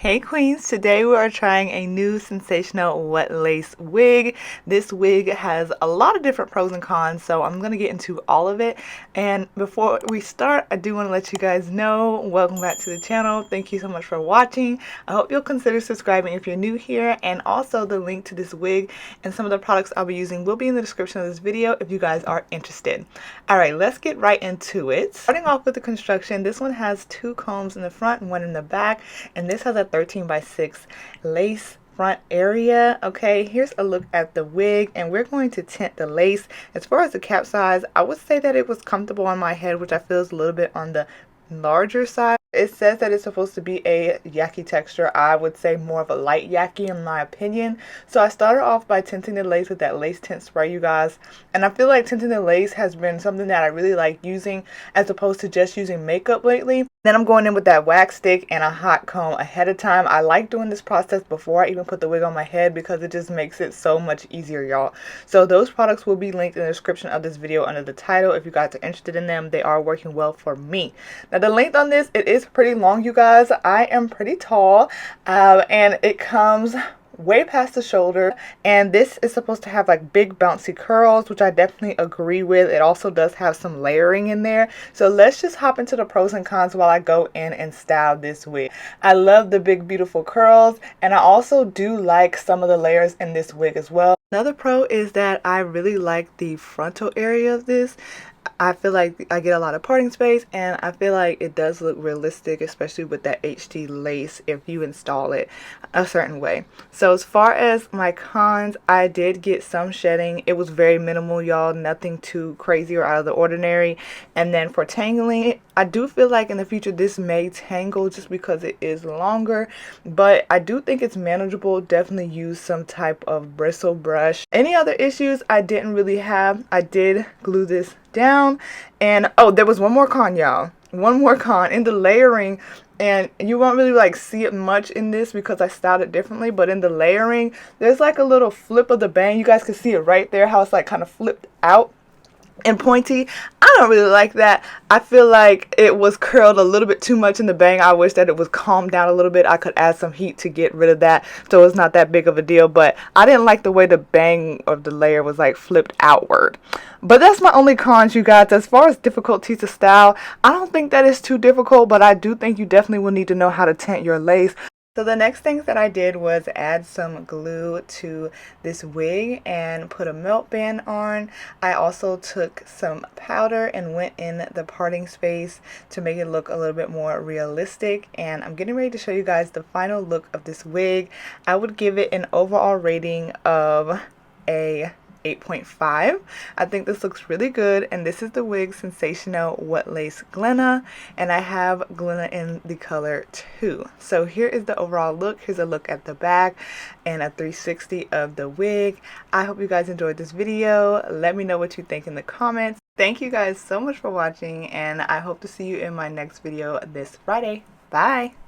Hey queens, today we are trying a new sensational what lace wig. This wig has a lot of different pros and cons, so I'm going to get into all of it. And before we start, I do want to let you guys know, welcome back to the channel. Thank you so much for watching. I hope you'll consider subscribing if you're new here, and also the link to this wig and some of the products I'll be using will be in the description of this video if you guys are interested. Alright, let's get right into it. Starting off with the construction, this one has two combs in the front and one in the back, and this has a 13 by 6 lace front area. Okay, here's a look at the wig, and we're going to tint the lace. As far as the cap size, I would say that it was comfortable on my head, which I feel is a little bit on the larger side. It says that it's supposed to be a yaki texture. I would say more of a light yaki in my opinion. So I started off by tinting the lace with that lace tint spray, you guys. And I feel like tinting the lace has been something that I really like using as opposed to just using makeup lately. Then I'm going in with that wax stick and a hot comb ahead of time. I like doing this process before I even put the wig on my head because it just makes it so much easier, y'all. So those products will be linked in the description of this video under the title if you guys are interested in them. They are working well for me. Now the length on this, it is pretty long, you guys. I am pretty tall, and it comes way past the shoulder, and this is supposed to have like big bouncy curls, which I definitely agree with. It also does have some layering in there. So let's just hop into the pros and cons while I go in and style this wig. I love the big beautiful curls, and I also do like some of the layers in this wig as well. Another pro is that I really like the frontal area of this. I feel like I get a lot of parting space, and I feel like it does look realistic, especially with that HD lace if you install it a certain way. So as far as my cons, I did get some shedding. It was very minimal, y'all, nothing too crazy or out of the ordinary. And then for tangling, I do feel like in the future this may tangle just because it is longer, but I do think it's manageable. Definitely use some type of bristle brush. Any other issues I didn't really have. I did glue this down, and oh, there was one more con, y'all. One more con in the layering, and you won't really like see it much in this because I styled it differently, but in the layering there's like a little flip of the bang. You guys can see it right there, how it's like kind of flipped out and pointy. I don't really like that. I feel like it was curled a little bit too much in the bang. I wish that it was calmed down a little bit. I could add some heat to get rid of that so it's not that big of a deal, but I didn't like the way the bang of the layer was like flipped outward. But that's my only cons, you guys. As far as difficulty to style, I don't think that is too difficult, but I do think you definitely will need to know how to tint your lace. So the next thing that I did was add some glue to this wig and put a melt band on. I also took some powder and went in the parting space to make it look a little bit more realistic. And I'm getting ready to show you guys the final look of this wig. I would give it an overall rating of a 8.5. I think this looks really good, and this is the wig Sensationnel What Lace Glenna, and I have Glenna in the color 2. So here is the overall look. Here's a look at the back and a 360 of the wig. I hope you guys enjoyed this video. Let me know what you think in the comments. Thank you guys so much for watching, and I hope to see you in my next video this Friday. Bye!